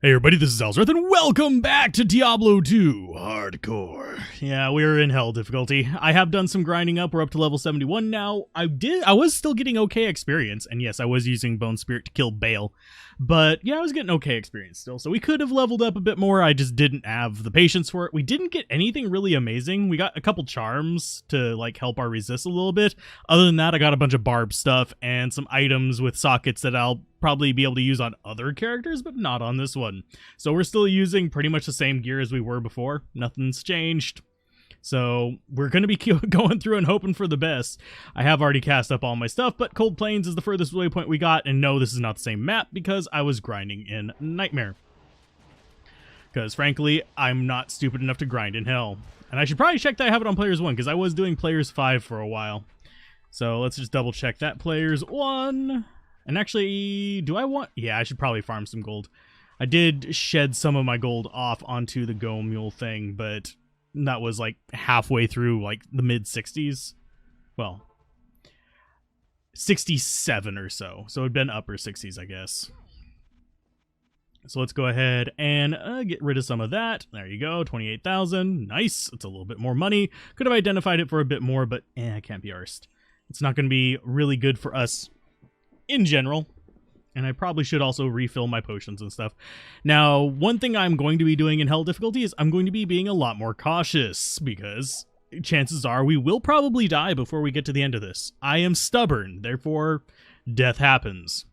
Hey everybody, this is Ellsworth, and welcome back to Diablo 2 Hardcore. Yeah, we're in hell difficulty. I have done some grinding up. We're up to level 71 now. I was still getting okay experience, and yes, I was using Bone Spirit to kill Bale. But yeah, I was getting okay experience still, so we could have leveled up a bit more. I just didn't have the patience for it. We didn't get anything really amazing. We got a couple charms to like help our resist a little bit. Other than that, I got a bunch of barb stuff and some items with sockets that I'll probably be able to use on other characters, but not on this one. So we're still using pretty much the same gear as we were before. Nothing's changed. So we're going to be going through and hoping for the best. I have already cast up all my stuff, but Cold Plains is the furthest waypoint we got. And no, this is not the same map because I was grinding in Nightmare. Because frankly, I'm not stupid enough to grind in Hell. And I should probably check that I have it on Players 1 because I was doing Players 5 for a while. So let's just double check that Players 1. And actually, do I want... Yeah, I should probably farm some gold. I did shed some of my gold off onto the Go Mule thing, but that was like halfway through like the mid-60s. Well, 67 or so. So it'd been upper 60s, I guess. So let's go ahead and get rid of some of that. There you go, 28,000. Nice. It's a little bit more money. Could have identified it for a bit more, but I can't be arsed. It's not going to be really good for us in general. And I probably should also refill my potions and stuff. Now, one thing I'm going to be doing in Hell difficulty is I'm going to be being a lot more cautious, because chances are we will probably die before we get to the end of this. I am stubborn, therefore death happens.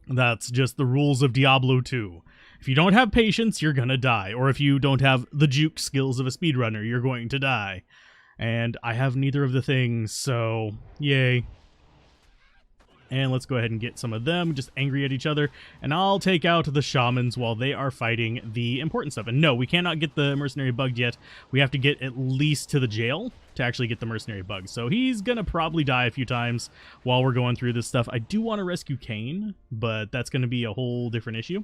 That's just the rules of Diablo 2. If you don't have patience, you're gonna die. Or if you don't have the juke skills of a speedrunner, you're going to die. And I have neither of the things, so yay. And let's go ahead and get some of them just angry at each other. And I'll take out the shamans while they are fighting the important stuff. And no, we cannot get the mercenary bug yet. We have to get at least to the jail to actually get the mercenary bug. So he's going to probably die a few times while we're going through this stuff. I do want to rescue Cain, but that's going to be a whole different issue.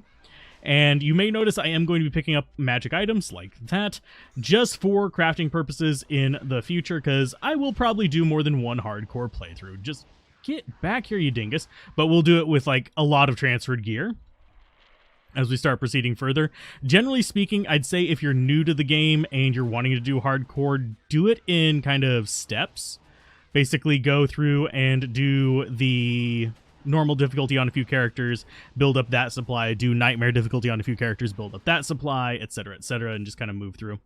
And you may notice I am going to be picking up magic items like that just for crafting purposes in the future, because I will probably do more than one hardcore playthrough. Just get back here, you dingus. But we'll do it with like a lot of transferred gear as we start proceeding further. Generally speaking, I'd say if you're new to the game and you're wanting to do hardcore, do it in kind of steps. Basically go through and do the normal difficulty on a few characters, build up that supply, do nightmare difficulty on a few characters, build up that supply, etc., and just kind of move through.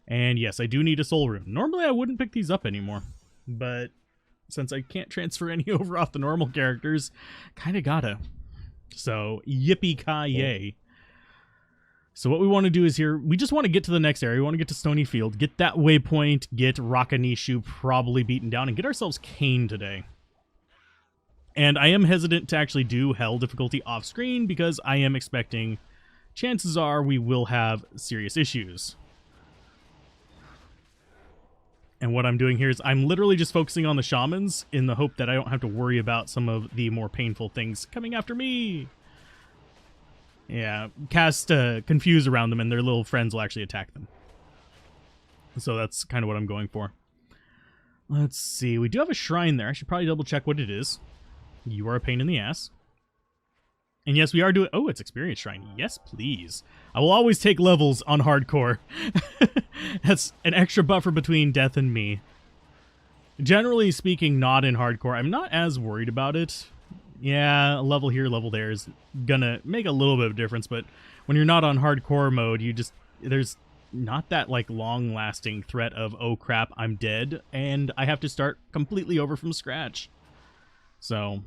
And yes, I do need a soul rune. Normally I wouldn't pick these up anymore, but since I can't transfer any over off the normal characters, kind of gotta. So, yippee-ki-yay. So what we want to do is here, we just want to get to the next area. We want to get to Stony Field, get that waypoint, get Rakanishu probably beaten down, and get ourselves Cain today. And I am hesitant to actually do Hell difficulty off-screen because I am expecting, chances are, we will have serious issues. And what I'm doing here is I'm literally just focusing on the shamans in the hope that I don't have to worry about some of the more painful things coming after me. Yeah, cast Confuse around them and their little friends will actually attack them. So that's kind of what I'm going for. Let's see, we do have a shrine there. I should probably double check what it is. You are a pain in the ass. And yes, we are doing... Oh, it's Experience Shrine. Yes, please. I will always take levels on hardcore. That's an extra buffer between death and me. Generally speaking, not in hardcore. I'm not as worried about it. Yeah, a level here, level there is gonna make a little bit of a difference, but when you're not on hardcore mode, you just... There's not that, like, long-lasting threat of, oh crap, I'm dead, and I have to start completely over from scratch. So...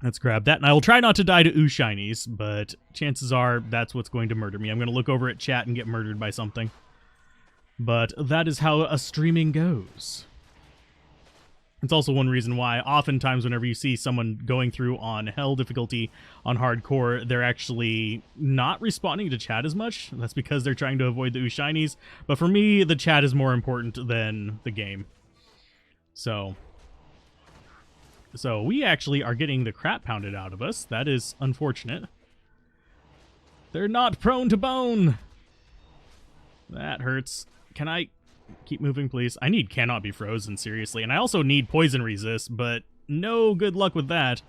let's grab that, and I will try not to die to Shinies, but chances are that's what's going to murder me. I'm going to look over at chat and get murdered by something. But that is how a streaming goes. It's also one reason why oftentimes whenever you see someone going through on Hell difficulty on hardcore, they're actually not responding to chat as much. That's because they're trying to avoid the Shinies. But for me, the chat is more important than the game. So we actually are getting the crap pounded out of us. That is unfortunate. They're not prone to bone. That hurts. Can I keep moving, please? I need cannot be frozen, seriously. And I also need poison resist, but no good luck with that.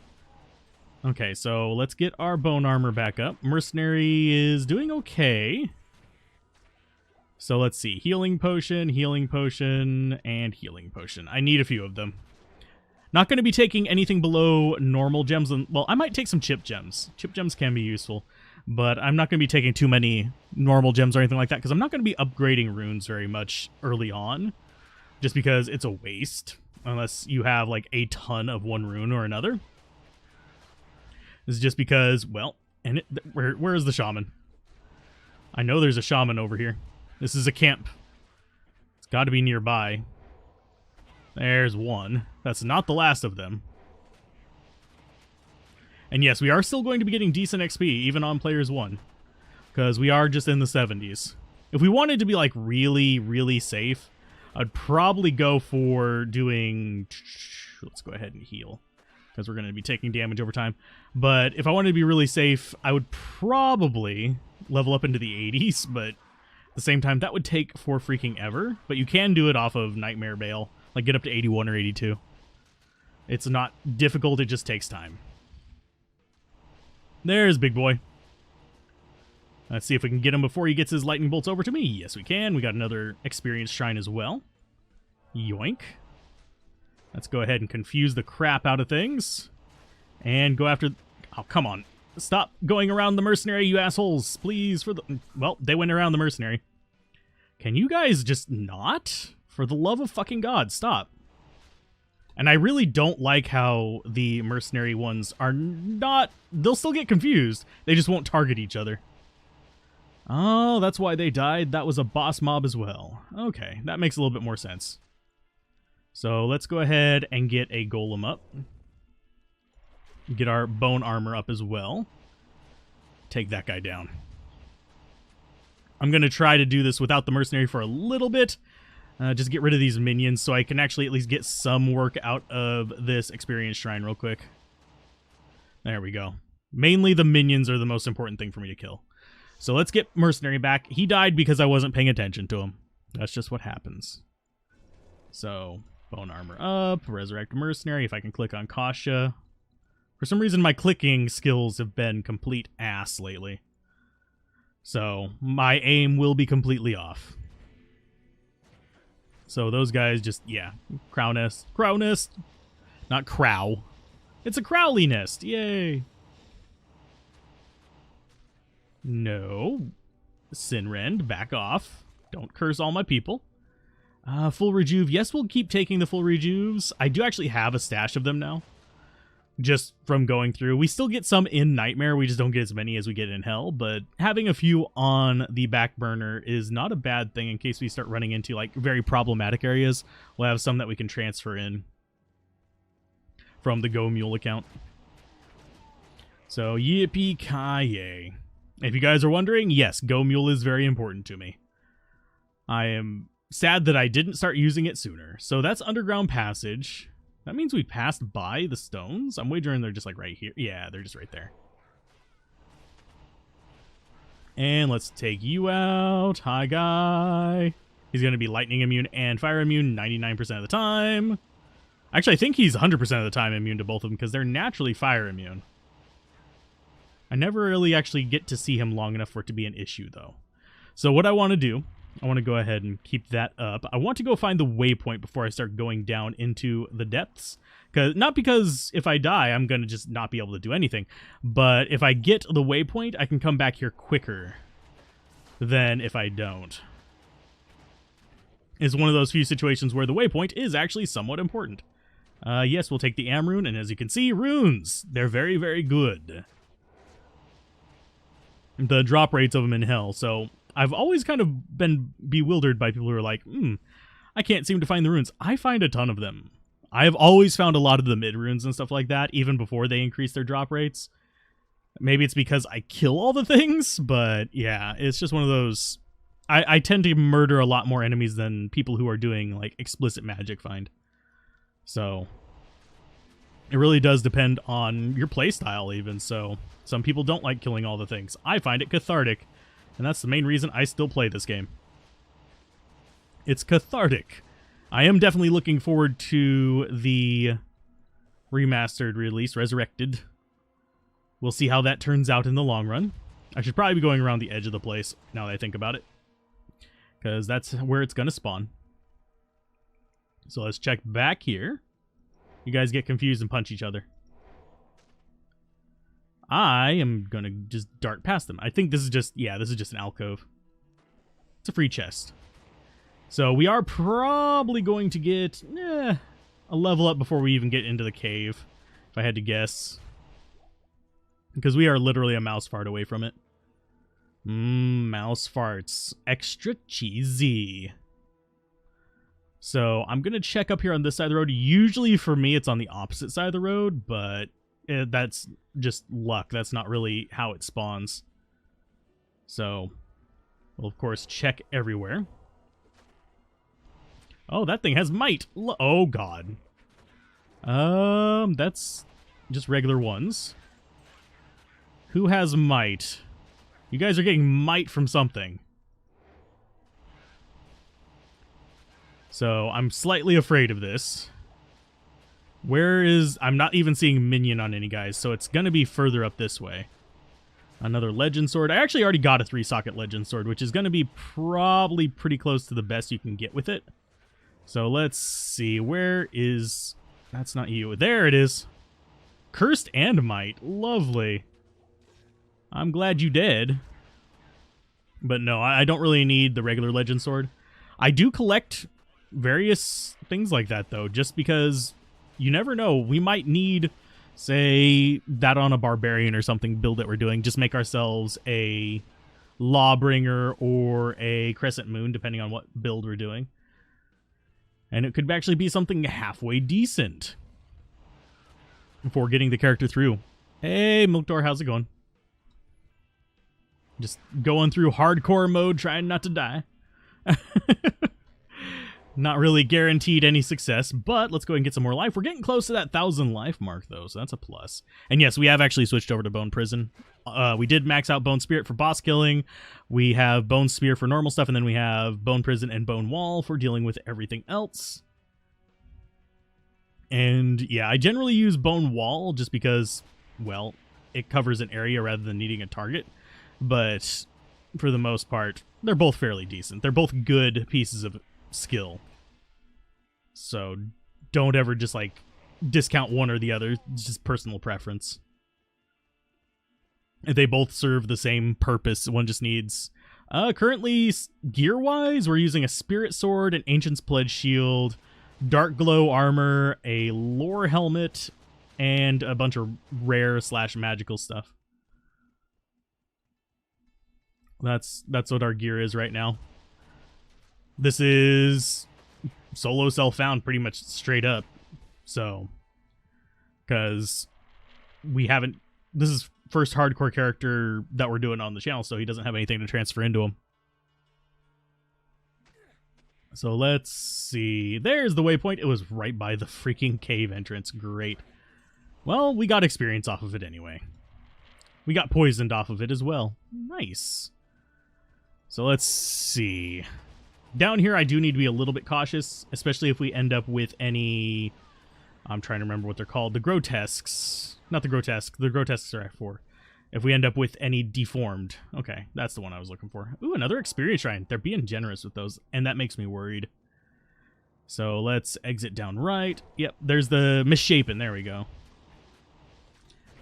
Okay, so let's get our bone armor back up. Mercenary is doing okay. So let's see. Healing potion, and healing potion. I need a few of them. Not going to be taking anything below normal gems. Well, I might take some chip gems. Chip gems can be useful. But I'm not going to be taking too many normal gems or anything like that, because I'm not going to be upgrading runes very much early on. Just because it's a waste. Unless you have, like, a ton of one rune or another. This is just because, well, and where is the shaman? I know there's a shaman over here. This is a camp. It's got to be nearby. There's one. That's not the last of them. And yes, we are still going to be getting decent XP, even on Players 1. Because we are just in the 70s. If we wanted to be, like, really, really safe, I'd probably go for doing... Let's go ahead and heal. Because we're going to be taking damage over time. But if I wanted to be really safe, I would probably level up into the 80s, but at the same time, that would take for freaking ever. But you can do it off of Nightmare Bale, like get up to 81 or 82. It's not difficult, it just takes time. There's Big Boy. Let's see if we can get him before he gets his lightning bolts over to me. Yes, we can. We got another experience shrine as well. Yoink. Let's go ahead and confuse the crap out of things. And go after... Oh, come on. Stop going around the mercenary, you assholes. Please, for the... Well, they went around the mercenary. Can you guys just not? For the love of fucking God, stop. And I really don't like how the mercenary ones are not... They'll still get confused. They just won't target each other. Oh, that's why they died. That was a boss mob as well. Okay, that makes a little bit more sense. So let's go ahead and get a golem up. Get our bone armor up as well. Take that guy down. I'm going to try to do this without the mercenary for a little bit. Just get rid of these minions so I can actually at least get some work out of this experience shrine real quick. There we go. Mainly the minions are the most important thing for me to kill. So let's get mercenary back. He died because I wasn't paying attention to him. That's just what happens. So... Bone armor up, resurrect mercenary, if I can click on Kasha. For some reason, my clicking skills have been complete ass lately. So, my aim will be completely off. So, those guys just, yeah. Crow nest. Crow nest! Not crow. It's a Crowley nest! Yay! No. Sinrend, back off. Don't curse all my people. Full rejuve. Yes, we'll keep taking the full rejuves. I do actually have a stash of them now. Just from going through. We still get some in Nightmare. We just don't get as many as we get in Hell. But having a few on the back burner is not a bad thing in case we start running into like very problematic areas. We'll have some that we can transfer in from the Go Mule account. So, yippee-ki-yay. If you guys are wondering, yes, Go Mule is very important to me. I am... sad that I didn't start using it sooner. So that's Underground Passage. That means we passed by the stones? I'm wagering they're just like right here. Yeah, they're just right there. And let's take you out. Hi, guy. He's going to be lightning immune and fire immune 99% of the time. Actually, I think he's 100% of the time immune to both of them because they're naturally fire immune. I never really actually get to see him long enough for it to be an issue, though. So what I want to do... I want to go ahead and keep that up. I want to go find the waypoint before I start going down into the depths. Not because if I die, I'm going to just not be able to do anything. But if I get the waypoint, I can come back here quicker than if I don't. It's one of those few situations where the waypoint is actually somewhat important. Yes, we'll take the Am rune, and as you can see, runes. They're very, very good. The drop rates of them in Hell, so... I've always kind of been bewildered by people who are like, I can't seem to find the runes. I find a ton of them. I've always found a lot of the mid runes and stuff like that, even before they increase their drop rates. Maybe it's because I kill all the things, but yeah, it's just one of those... I tend to murder a lot more enemies than people who are doing, like, explicit magic find. So, it really does depend on your playstyle, even, so some people don't like killing all the things. I find it cathartic. And that's the main reason I still play this game. It's cathartic. I am definitely looking forward to the remastered release, Resurrected. We'll see how that turns out in the long run. I should probably be going around the edge of the place now that I think about it, because that's where it's going to spawn. So let's check back here. You guys get confused and punch each other. I am going to just dart past them. I think this is just, yeah, this is just an alcove. It's a free chest. So we are probably going to get a level up before we even get into the cave, if I had to guess. Because we are literally a mouse fart away from it. Mouse farts. Extra cheesy. So I'm going to check up here on this side of the road. Usually for me it's on the opposite side of the road, but that's just luck. That's not really how it spawns. So we'll of course check everywhere. Oh, that thing has might. Oh god. That's just regular ones. Who has might? You guys are getting might from something. So I'm slightly afraid of this. Where is... I'm not even seeing minion on any guys, so it's going to be further up this way. Another legend sword. I actually already got a 3-socket legend sword, which is going to be probably pretty close to the best you can get with it. So let's see. Where is... That's not you. There it is. Cursed and might. Lovely. I'm glad you did. But no, I don't really need the regular legend sword. I do collect various things like that, though, just because you never know. We might need, say, that on a barbarian or something build that we're doing. Just make ourselves a lawbringer or a crescent moon, depending on what build we're doing. And it could actually be something halfway decent before getting the character through. Hey, Milkdoor, how's it going? Just going through hardcore mode, trying not to die. Not really guaranteed any success, but let's go ahead and get some more life. We're getting close to that 1,000 life mark, though, so that's a plus. And yes, we have actually switched over to Bone Prison. We did max out Bone Spirit for boss killing. We have Bone Spear for normal stuff, and then we have Bone Prison and Bone Wall for dealing with everything else. And yeah, I generally use Bone Wall just because, well, it covers an area rather than needing a target. But for the most part, they're both fairly decent. They're both good pieces of skill. So don't ever just like discount one or the other. It's just personal preference. They both serve the same purpose. One just needs... currently, gear-wise, we're using a Spirit Sword, an Ancient's Pledge Shield, Dark Glow Armor, a Lore Helmet, and a bunch of rare/magical stuff. That's what our gear is right now. This is solo self-found pretty much straight up. So, because we haven't... This is first hardcore character that we're doing on the channel, so he doesn't have anything to transfer into him. So let's see. There's the waypoint. It was right by the freaking cave entrance. Great. Well, we got experience off of it anyway. We got poisoned off of it as well. Nice. So let's see. Down here, I do need to be a little bit cautious, especially if we end up with any... I'm trying to remember what they're called. The grotesques. Not the grotesque. The grotesques are Act 4. If we end up with any deformed. Okay, that's the one I was looking for. Ooh, another experience shrine. They're being generous with those, and that makes me worried. So let's exit down right. Yep, there's the misshapen. There we go.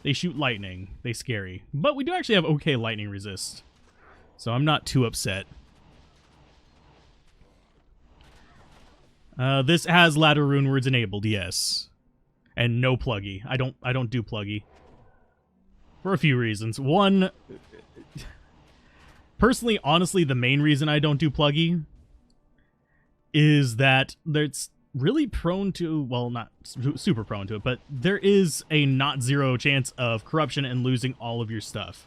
They shoot lightning. They scary. But we do actually have okay lightning resist. So I'm not too upset. This has ladder rune words enabled, yes. And no pluggy. I don't do pluggy. For a few reasons. One, personally, honestly, the main reason I don't do pluggy is that it's really prone to, well, not super prone to it, but there is a not zero chance of corruption and losing all of your stuff.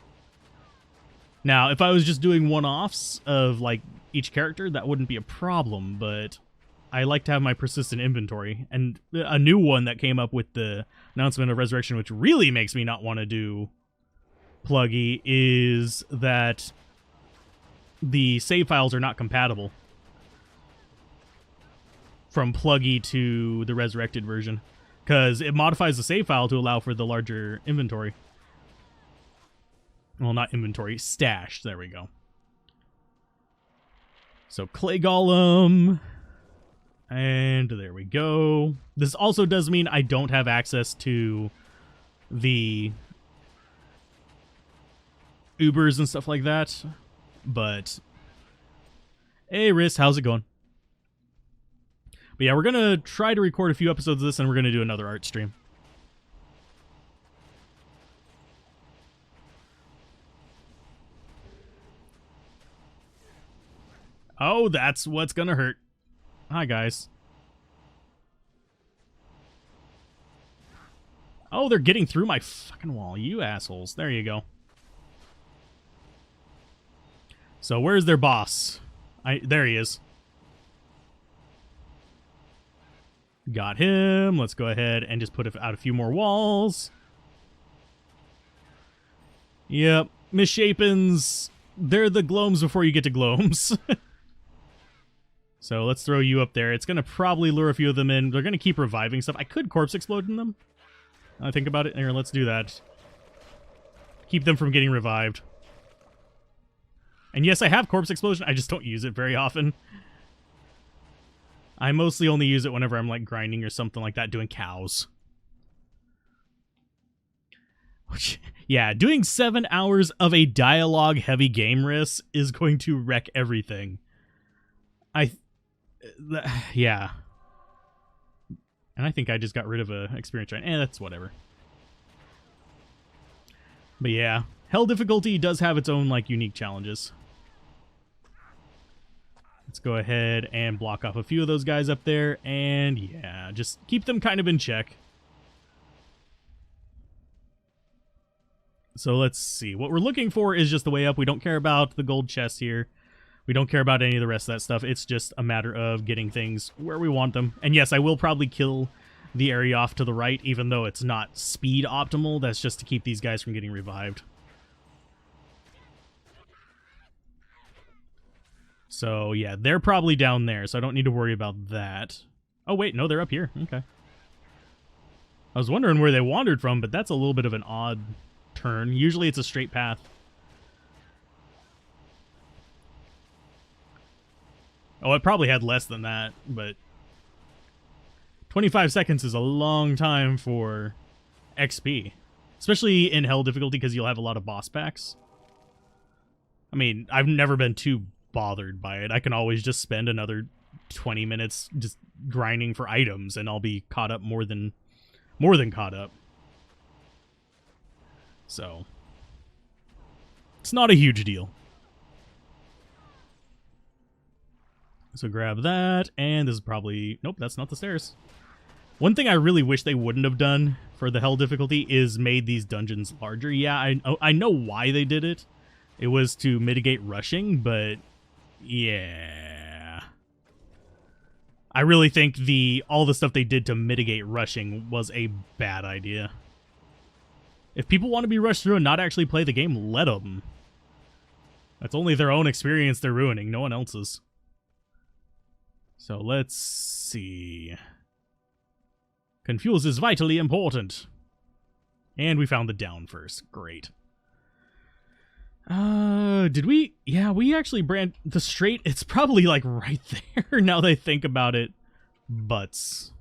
Now, if I was just doing one-offs of, like, each character, that wouldn't be a problem, but I like to have my persistent inventory. And a new one that came up with the announcement of Resurrection, which really makes me not want to do pluggy, is that the save files are not compatible from pluggy to the resurrected version, because it modifies the save file to allow for the larger inventory. Well, not inventory, stash. There we go. So clay golem. And there we go. This also does mean I don't have access to the Ubers and stuff like that. But hey, Riss, how's it going? But yeah, we're going to try to record a few episodes of this, and we're going to do another art stream. Oh, that's what's going to hurt. Hi, guys. Oh, they're getting through my fucking wall, you assholes. There you go. So where's their boss? There he is. Got him. Let's go ahead and just put out a few more walls. Yep. Misshapens. They're the gloams before you get to gloams. So let's throw you up there. It's going to probably lure a few of them in. They're going to keep reviving stuff. I could corpse explode in them. I think about it. Here, let's do that. Keep them from getting revived. And yes, I have corpse explosion. I just don't use it very often. I mostly only use it whenever I'm like grinding or something like that, doing cows. Which, yeah, doing 7 hours of a dialogue-heavy game risk is going to wreck everything. Yeah. And I think I just got rid of a experience right. That's whatever. But yeah, hell difficulty does have its own like unique challenges. Let's go ahead and block off a few of those guys up there, and yeah, just keep them kind of in check. So let's see. What we're looking for is just the way up. We don't care about the gold chests here. We don't care about any of the rest of that stuff. It's just a matter of getting things where we want them. And yes, I will probably kill the area off to the right, even though it's not speed optimal. That's just to keep these guys from getting revived. So yeah, they're probably down there, so I don't need to worry about that. Oh wait, no, they're up here. Okay. I was wondering where they wandered from, but that's a little bit of an odd turn. Usually it's a straight path. Oh, it probably had less than that, but 25 seconds is a long time for XP. Especially in hell difficulty, because you'll have a lot of boss packs. I mean, I've never been too bothered by it. I can always just spend another 20 minutes just grinding for items, and I'll be caught up more than caught up. So, it's not a huge deal. So grab that, and this is probably... Nope, that's not the stairs. One thing I really wish they wouldn't have done for the hell difficulty is made these dungeons larger. Yeah, I know why they did it. It was to mitigate rushing, but yeah. I really think all the stuff they did to mitigate rushing was a bad idea. If people want to be rushed through and not actually play the game, let them. That's only their own experience they're ruining, no one else's. So let's see. Confuse is vitally important. And we found the down first. Great. Did we? Yeah, we actually brand the straight. It's probably like right there now that I think about it. Butts.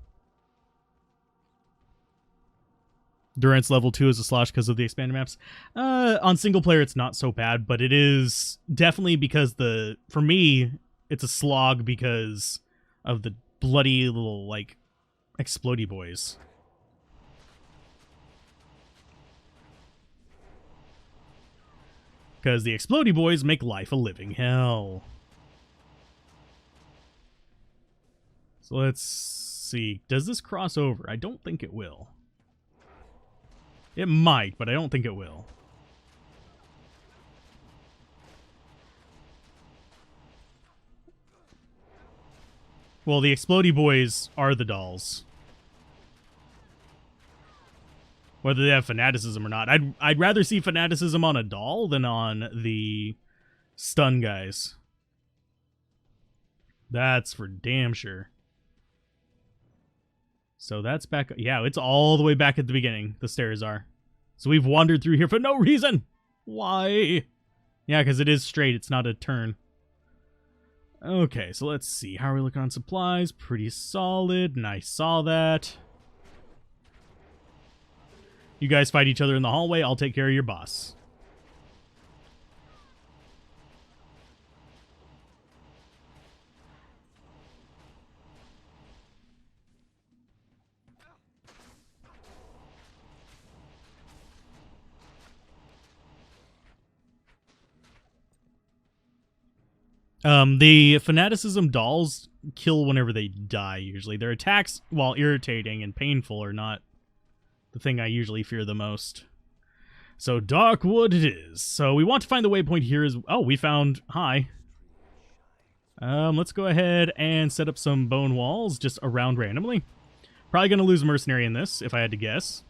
Durance level 2 is a slosh because of the expanded maps. On single player, it's not so bad, but it is definitely because for me, it's a slog because of the bloody little, like, explodey boys. Because the explodey boys make life a living hell. So let's see. Does this cross over? I don't think it will. It might, but I don't think it will. Well, the explodey boys are the dolls. Whether they have fanaticism or not. I'd rather see fanaticism on a doll than on the stun guys. That's for damn sure. So that's back. Yeah, it's all the way back at the beginning. The stairs are. So we've wandered through here for no reason. Why? Yeah, because it is straight. It's not a turn. Okay, so let's see. How are we looking on supplies? Pretty solid. And I saw that. You guys fight each other in the hallway. I'll take care of your boss. The fanaticism dolls kill whenever they die, usually. Their attacks, while irritating and painful, are not the thing I usually fear the most. So, Darkwood it is. So, we want to find the waypoint here. Oh, we found... Hi. Let's go ahead and set up some bone walls just around randomly. Probably going to lose Mercenary in this, if I had to guess.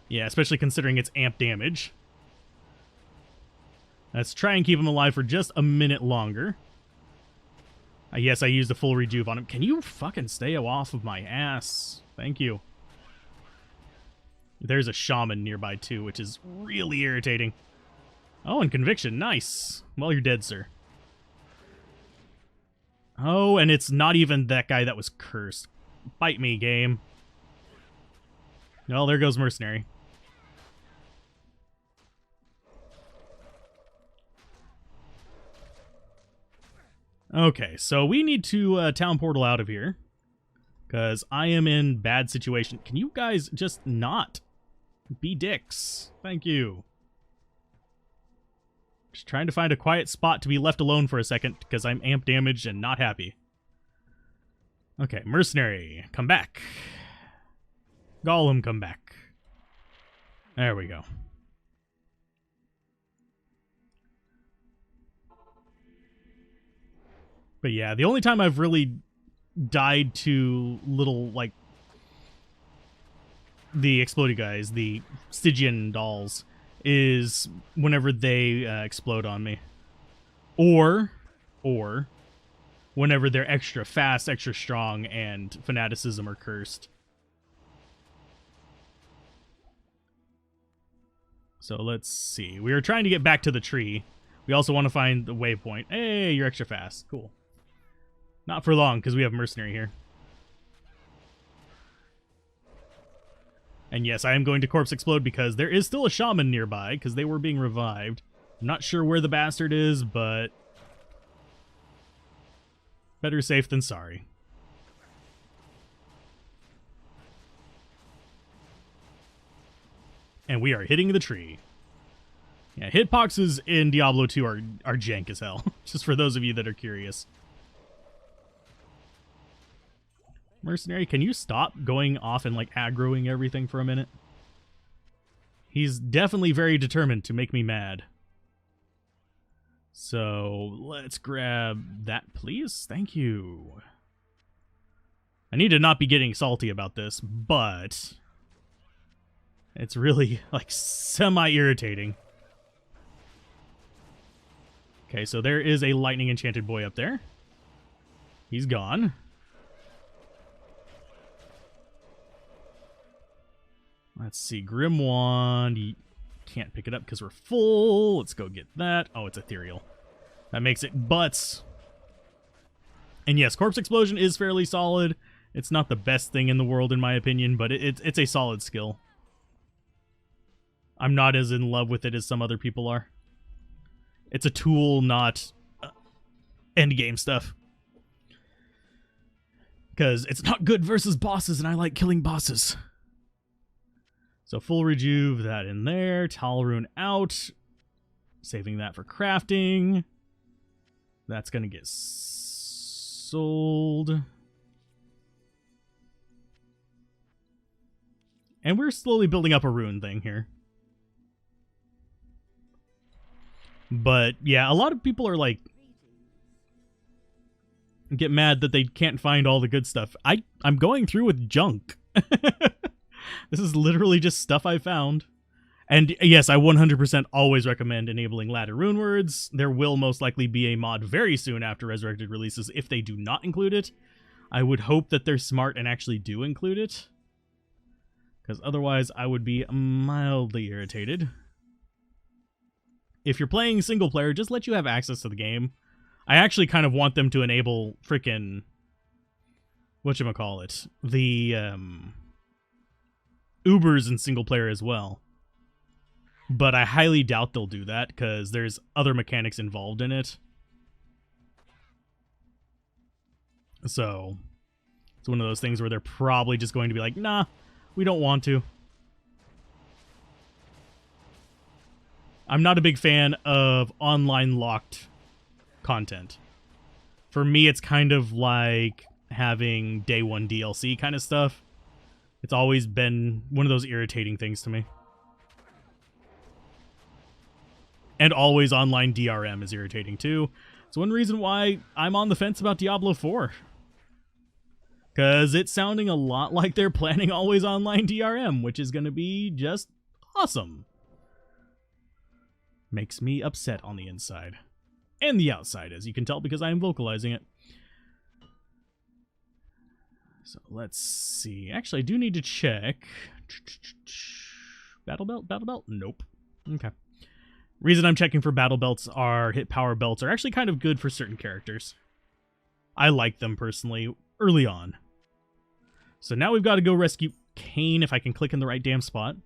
Yeah, especially considering its amp damage. Let's try and keep him alive for just a minute longer. Yes, I used a full rejuve on him. Can you fucking stay off of my ass? Thank you. There's a shaman nearby, too, which is really irritating. Oh, and conviction. Nice. Well, you're dead, sir. Oh, and it's not even that guy that was cursed. Bite me, game. Well, there goes Mercenary. Okay, so we need to town portal out of here. Because I am in bad situation. Can you guys just not be dicks? Thank you. Just trying to find a quiet spot to be left alone for a second, because I'm amp damaged and not happy. Okay, Mercenary, come back. Golem, come back. There we go. But yeah, the only time I've really died to little, like, the exploding guys, the Stygian dolls, is whenever they explode on me. Or whenever they're extra fast, extra strong, and fanaticism are cursed. So let's see. We are trying to get back to the tree. We also want to find the waypoint. Hey, you're extra fast. Cool. Not for long, because we have Mercenary here. And yes, I am going to Corpse Explode because there is still a Shaman nearby, because they were being revived. I'm not sure where the bastard is, but... better safe than sorry. And we are hitting the tree. Yeah, hitboxes in Diablo 2 are jank as hell. Just for those of you that are curious. Mercenary, can you stop going off and, like, aggroing everything for a minute? He's definitely very determined to make me mad. So, let's grab that, please. Thank you. I need to not be getting salty about this, but... it's really, like, semi-irritating. Okay, so there is a lightning enchanted boy up there. He's gone. Let's see, Grim Wand. You can't pick it up because we're full. Let's go get that. Oh, it's ethereal. That makes it butts. And yes, Corpse Explosion is fairly solid. It's not the best thing in the world, in my opinion, but it's a solid skill. I'm not as in love with it as some other people are. It's a tool, not endgame stuff. Because it's not good versus bosses, and I like killing bosses. So full rejuve, that in there. Towel Rune out. Saving that for crafting. That's going to get sold. And we're slowly building up a rune thing here. But yeah, a lot of people are like, get mad that they can't find all the good stuff. I'm going through with junk. This is literally just stuff I found. And yes, I 100% always recommend enabling ladder rune words. There will most likely be a mod very soon after Resurrected releases if they do not include it. I would hope that they're smart and actually do include it. because otherwise I would be mildly irritated. If you're playing single player, just let you have access to the game. I actually kind of want them to enable frickin' whatchamacallit, the Ubers in single player as well. But I highly doubt they'll do that, because there's other mechanics involved in it. So, it's one of those things where they're probably just going to be like, nah, we don't want to. I'm not a big fan of online locked content. For me, it's kind of like having day one DLC kind of stuff. It's always been one of those irritating things to me. And always online DRM is irritating too. It's one reason why I'm on the fence about Diablo 4. Because it's sounding a lot like they're planning always online DRM, which is going to be just awesome. Makes me upset on the inside. And the outside, as you can tell, because I am vocalizing it. So let's see. Actually, I do need to check. Battle belt? Battle belt? Nope. Okay. Reason I'm checking for battle belts are hit power belts are actually kind of good for certain characters. I like them personally early on. So now we've got to go rescue Cain if I can click in the right damn spot.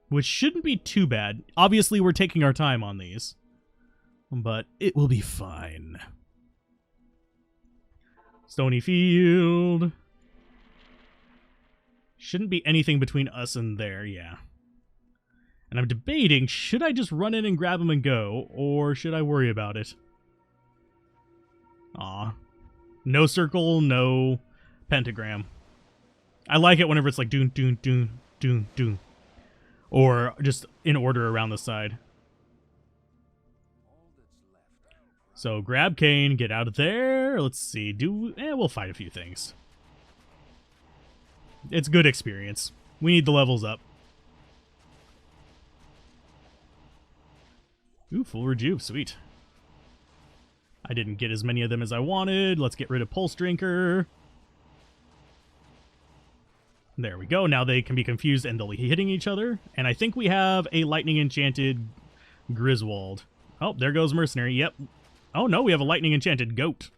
Which shouldn't be too bad. Obviously, we're taking our time on these. But it will be fine. Stony Field. Shouldn't be anything between us and there, yeah. And I'm debating, should I just run in and grab him and go, or should I worry about it? Aw. No circle, no pentagram. I like it whenever it's like doon, doon, doon, doon, doon. Or just in order around the side. So grab Cain, get out of there. Let's see, we'll fight a few things. It's good experience. We need the levels up. Ooh, full rejuve, sweet. I didn't get as many of them as I wanted. Let's get rid of Pulse Drinker. There we go. Now they can be confused and they'll be hitting each other. And I think we have a lightning enchanted Griswold. Oh, there goes Mercenary. Yep. Oh no, we have a lightning enchanted goat.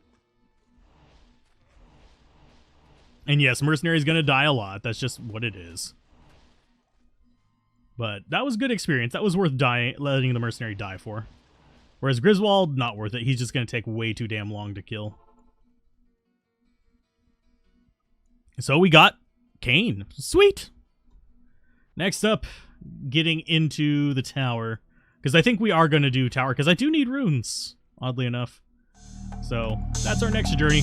And yes, Mercenary's gonna die a lot. That's just what it is. But that was good experience. That was worth letting the Mercenary die for. Whereas Griswold, not worth it. He's just gonna take way too damn long to kill. So we got Cain. Sweet! Next up, getting into the tower. Because I think we are going to do tower, because I do need runes, oddly enough. So, that's our next journey.